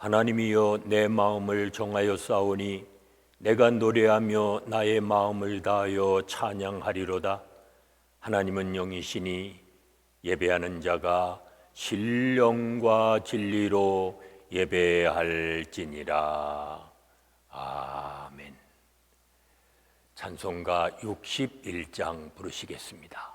하나님이여, 내 마음을 정하여 싸우니 내가 노래하며 나의 마음을 다하여 찬양하리로다. 하나님은 영이시니 예배하는 자가 신령과 진리로 예배할지니라. 아멘. 찬송가 61장 부르시겠습니다.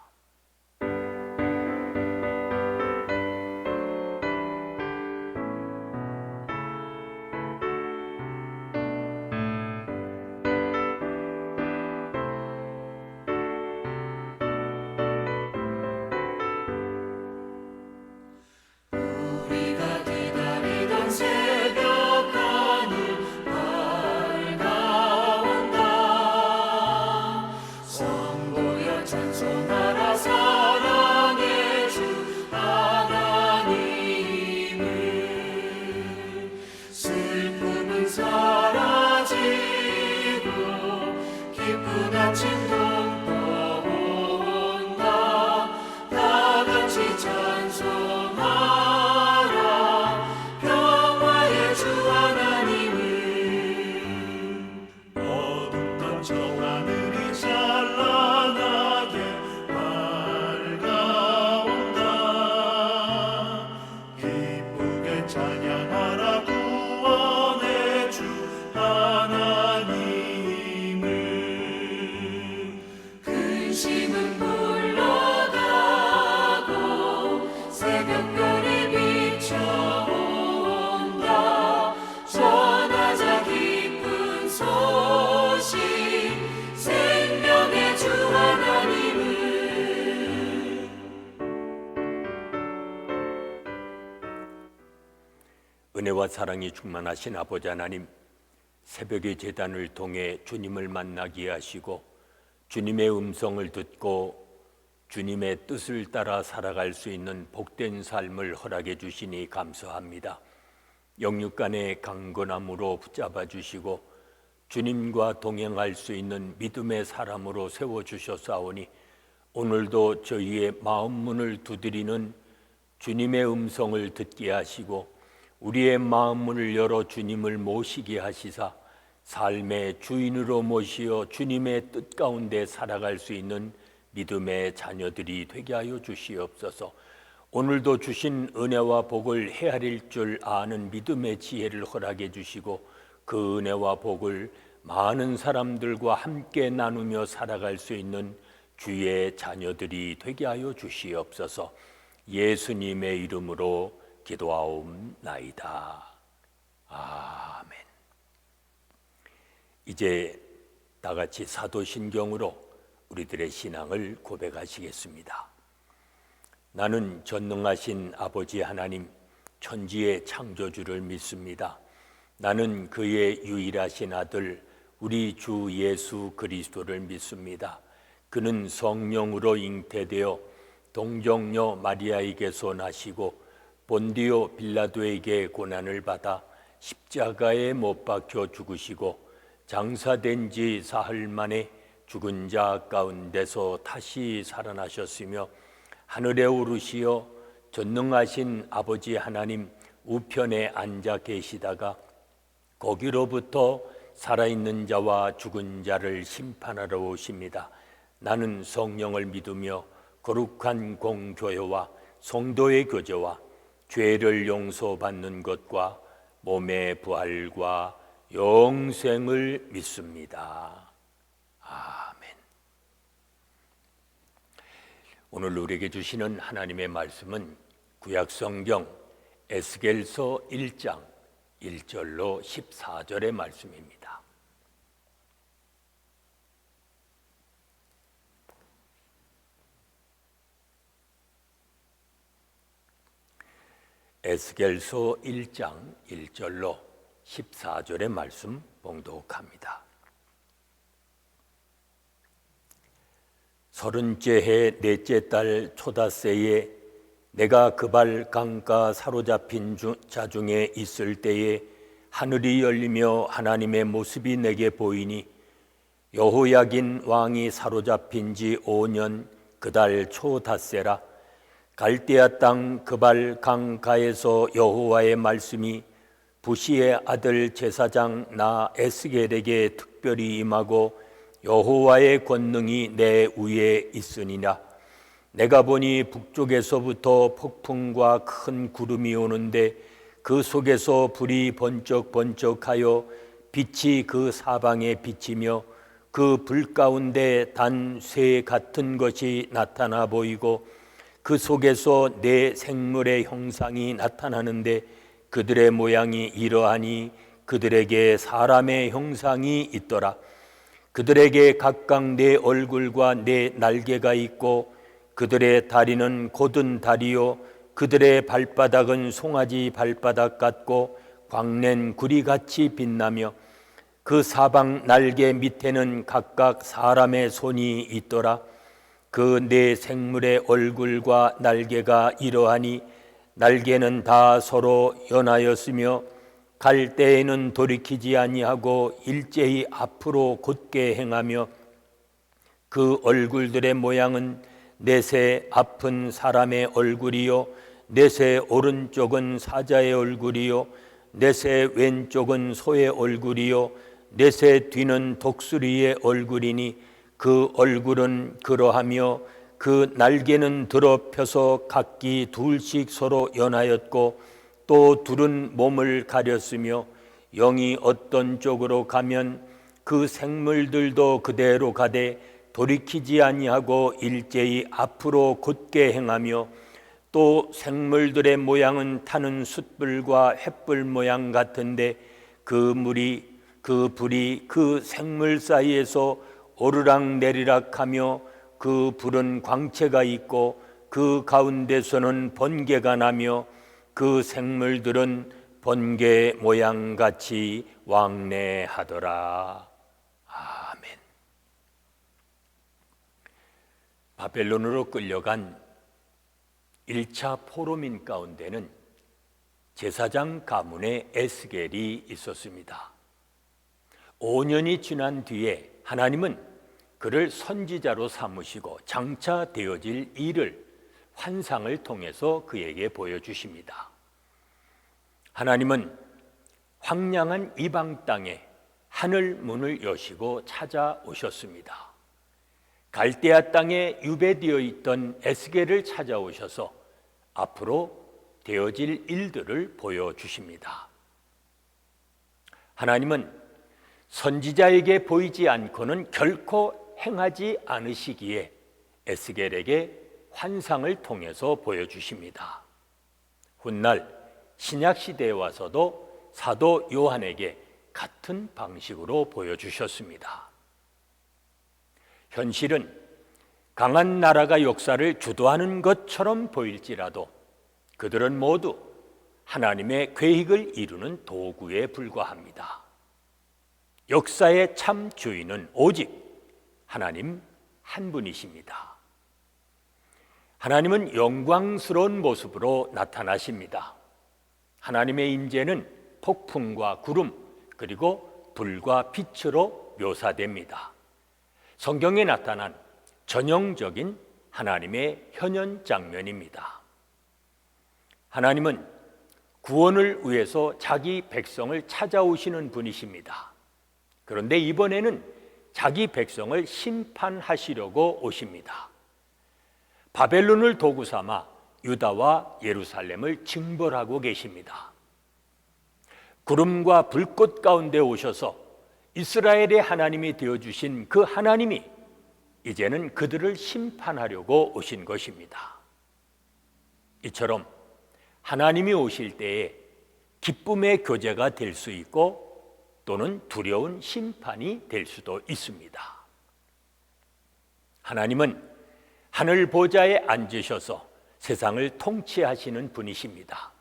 은혜와 사랑이 충만하신 아버지 하나님, 새벽의 제단을 통해 주님을 만나게 하시고 주님의 음성을 듣고 주님의 뜻을 따라 살아갈 수 있는 복된 삶을 허락해 주시니 감사합니다. 영육간의 강건함으로 붙잡아 주시고 주님과 동행할 수 있는 믿음의 사람으로 세워주셨사오니 오늘도 저희의 마음 문을 두드리는 주님의 음성을 듣게 하시고 우리의 마음 문을 열어 주님을 모시게 하시사 삶의 주인으로 모시어 주님의 뜻 가운데 살아갈 수 있는 믿음의 자녀들이 되게 하여 주시옵소서. 오늘도 주신 은혜와 복을 헤아릴 줄 아는 믿음의 지혜를 허락해 주시고 그 은혜와 복을 많은 사람들과 함께 나누며 살아갈 수 있는 주의 자녀들이 되게 하여 주시옵소서. 예수님의 이름으로 기도하옵나이다. 아멘. 이제 다 같이 사도신경으로 우리들의 신앙을 고백하시겠습니다. 나는 전능하신 아버지 하나님, 천지의 창조주를 믿습니다. 나는 그의 유일하신 아들 우리 주 예수 그리스도를 믿습니다. 그는 성령으로 잉태되어 동정녀 마리아에게서 나시고 본디오 빌라도에게 고난을 받아 십자가에 못 박혀 죽으시고 장사된 지 사흘 만에 죽은 자 가운데서 다시 살아나셨으며 하늘에 오르시어 전능하신 아버지 하나님 우편에 앉아 계시다가 거기로부터 살아있는 자와 죽은 자를 심판하러 오십니다. 나는 성령을 믿으며 거룩한 공교회와 성도의 교제와 죄를 용서받는 것과 몸의 부활과 영생을 믿습니다. 아멘. 오늘 우리에게 주시는 하나님의 말씀은 구약성경 에스겔서 1장 1절로 14절의 말씀입니다. 에스겔서 1장 1절로 14절의 말씀 봉독합니다. 30째 해 넷째 달 초닷새에 내가 그발 강가 사로잡힌 자 중에 있을 때에 하늘이 열리며 하나님의 모습이 내게 보이니 여호야긴 왕이 사로잡힌 지 5년 그달 초닷새라. 갈대아 땅 그발 강가에서 여호와의 말씀이 부시의 아들 제사장 나 에스겔에게 특별히 임하고 여호와의 권능이 내 위에 있으니라. 내가 보니 북쪽에서부터 폭풍과 큰 구름이 오는데 그 속에서 불이 번쩍번쩍하여 빛이 그 사방에 비치며 그 불 가운데 단 쇠 같은 것이 나타나 보이고 그 속에서 네 생물의 형상이 나타나는데 그들의 모양이 이러하니 그들에게 사람의 형상이 있더라. 그들에게 각각 네 얼굴과 네 날개가 있고 그들의 다리는 곧은 다리요 그들의 발바닥은 송아지 발바닥 같고 광낸 구리같이 빛나며 그 사방 날개 밑에는 각각 사람의 손이 있더라. 그 네 생물의 얼굴과 날개가 이러하니 날개는 다 서로 연하였으며 갈 때에는 돌이키지 아니하고 일제히 앞으로 곧게 행하며 그 얼굴들의 모양은 넷의 앞은 사람의 얼굴이요 넷의 오른쪽은 사자의 얼굴이요 넷의 왼쪽은 소의 얼굴이요 넷의 뒤는 독수리의 얼굴이니 그 얼굴은 그러하며 그 날개는 드러펴서 각기 둘씩 서로 연하였고 또 둘은 몸을 가렸으며 영이 어떤 쪽으로 가면 그 생물들도 그대로 가되 돌이키지 아니하고 일제히 앞으로 곧게 행하며 또 생물들의 모양은 타는 숯불과 횃불 모양 같은데 그 불이 그 생물 사이에서 오르락내리락하며 그 불은 광채가 있고 그 가운데서는 번개가 나며 그 생물들은 번개 모양같이 왕래하더라. 아멘. 바벨론으로 끌려간 1차 포로민 가운데는 제사장 가문의 에스겔이 있었습니다. 5년이 지난 뒤에 하나님은 그를 선지자로 삼으시고 장차 되어질 일을 환상을 통해서 그에게 보여주십니다. 하나님은 황량한 이방 땅에 하늘 문을 여시고 찾아오셨습니다. 갈대아 땅에 유배되어 있던 에스겔을 찾아오셔서 앞으로 되어질 일들을 보여주십니다. 하나님은 선지자에게 보이지 않고는 결코 행하지 않으시기에 에스겔에게 환상을 통해서 보여주십니다. 훗날 신약시대에 와서도 사도 요한에게 같은 방식으로 보여주셨습니다. 현실은 강한 나라가 역사를 주도하는 것처럼 보일지라도 그들은 모두 하나님의 계획을 이루는 도구에 불과합니다. 역사의 참 주인은 오직 하나님 한 분이십니다. 하나님은 영광스러운 모습으로 나타나십니다. 하나님의 임재는 폭풍과 구름 그리고 불과 빛으로 묘사됩니다. 성경에 나타난 전형적인 하나님의 현현 장면입니다. 하나님은 구원을 위해서 자기 백성을 찾아오시는 분이십니다. 그런데 이번에는 자기 백성을 심판하시려고 오십니다. 바벨론을 도구 삼아 유다와 예루살렘을 징벌하고 계십니다. 구름과 불꽃 가운데 오셔서 이스라엘의 하나님이 되어주신 그 하나님이 이제는 그들을 심판하려고 오신 것입니다. 이처럼 하나님이 오실 때에 기쁨의 교제가 될 수 있고 또는 두려운 심판이 될 수도 있습니다. 하나님은 하늘 보좌에 앉으셔서 세상을 통치하시는 분이십니다.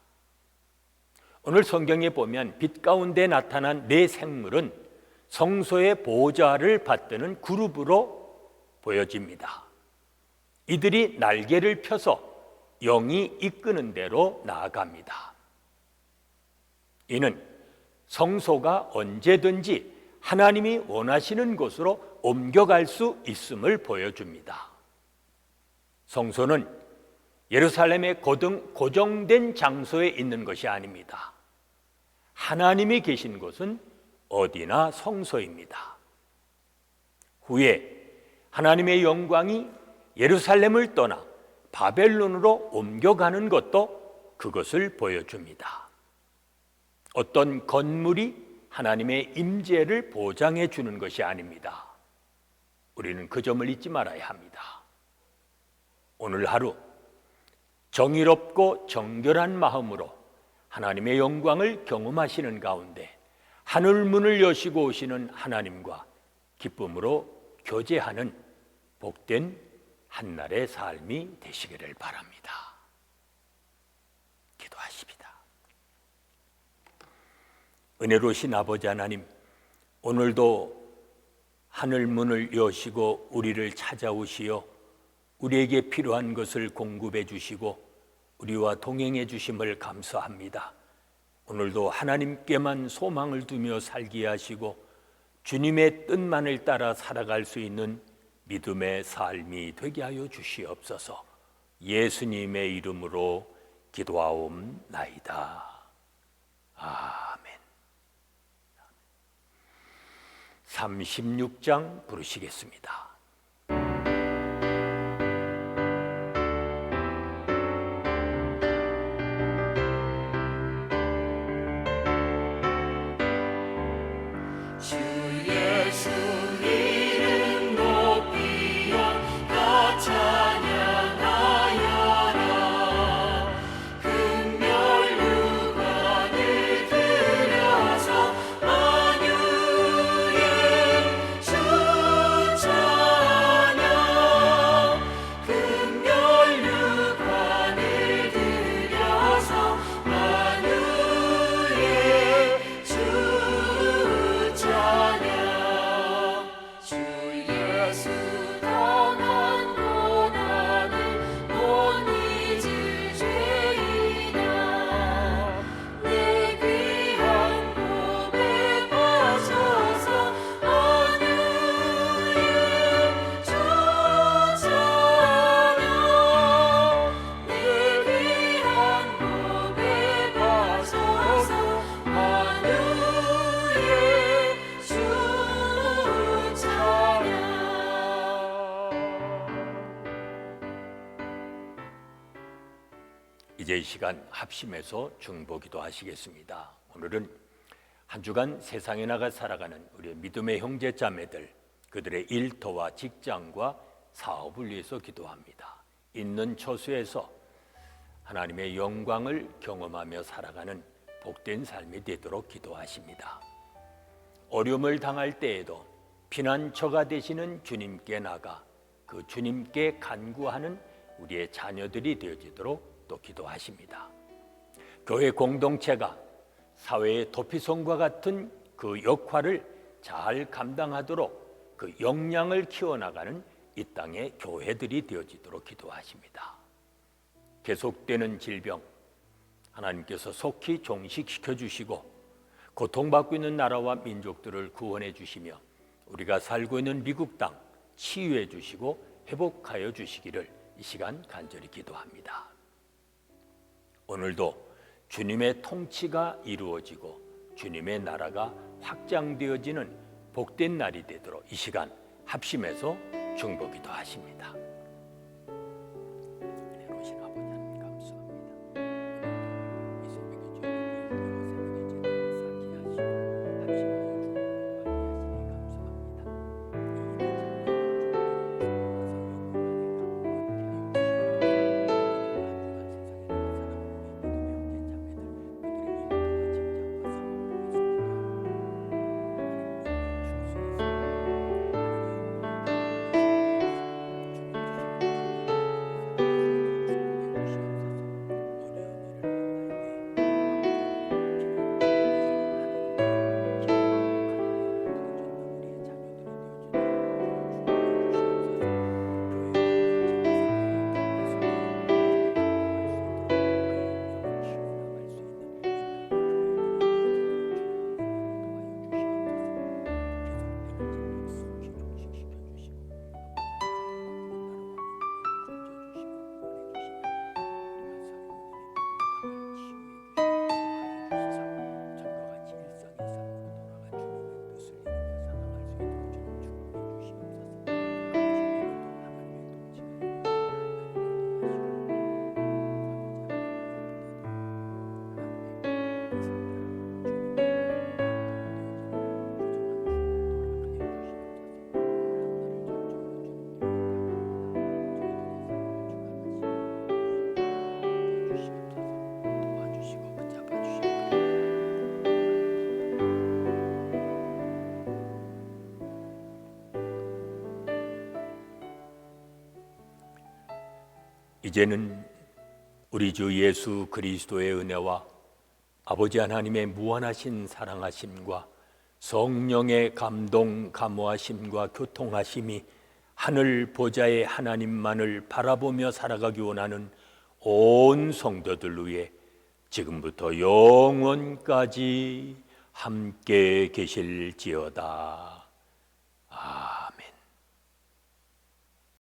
오늘 성경에 보면 빛 가운데 나타난 네 생물은 성소의 보좌를 받드는 그룹으로 보여집니다. 이들이 날개를 펴서 영이 이끄는 대로 나아갑니다. 이는 성소가 언제든지 하나님이 원하시는 곳으로 옮겨갈 수 있음을 보여줍니다. 성소는 예루살렘의 고정된 장소에 있는 것이 아닙니다. 하나님이 계신 곳은 어디나 성소입니다. 후에 하나님의 영광이 예루살렘을 떠나 바벨론으로 옮겨가는 것도 그것을 보여줍니다. 어떤 건물이 하나님의 임재를 보장해 주는 것이 아닙니다. 우리는 그 점을 잊지 말아야 합니다. 오늘 하루 정의롭고 정결한 마음으로 하나님의 영광을 경험하시는 가운데 하늘 문을 여시고 오시는 하나님과 기쁨으로 교제하는 복된 한날의 삶이 되시기를 바랍니다. 기도하십니다. 은혜로우신 아버지 하나님, 오늘도 하늘 문을 여시고 우리를 찾아오시어 우리에게 필요한 것을 공급해 주시고 우리와 동행해 주심을 감사합니다. 오늘도 하나님께만 소망을 두며 살게 하시고 주님의 뜻만을 따라 살아갈 수 있는 믿음의 삶이 되게 하여 주시옵소서. 예수님의 이름으로 기도하옵나이다. 아멘. 36장 부르시겠습니다. 이제 이 시간 합심해서 중보기도 하시겠습니다. 오늘은 한 주간 세상에 나가 살아가는 우리의 믿음의 형제 자매들, 그들의 일터와 직장과 사업을 위해서 기도합니다. 있는 처소에서 하나님의 영광을 경험하며 살아가는 복된 삶이 되도록 기도하십니다. 어려움을 당할 때에도 피난처가 되시는 주님께 나가 그 주님께 간구하는 우리의 자녀들이 되어지도록 또 기도하십니다. 교회 공동체가 사회의 도피성과 같은 그 역할을 잘 감당하도록 그 역량을 키워나가는 이 땅의 교회들이 되어지도록 기도하십니다. 계속되는 질병 하나님께서 속히 종식시켜 주시고 고통받고 있는 나라와 민족들을 구원해 주시며 우리가 살고 있는 미국 땅 치유해 주시고 회복하여 주시기를 이 시간 간절히 기도합니다. 오늘도 주님의 통치가 이루어지고 주님의 나라가 확장되어지는 복된 날이 되도록 이 시간 합심해서 중보기도 하십니다. 은혜로우신 아버지 하나님 감사합니다. 이 새벽에 주님의 일터와 새벽의 제단을 이제는 우리 주 예수 그리스도의 은혜와 아버지 하나님의 무한하신 사랑하심과 성령의 감동, 감화심과 교통하심이 하늘 보좌의 하나님만을 바라보며 살아가기 원하는 온 성도들 위해 지금부터 영원까지 함께 계실지어다. 아멘.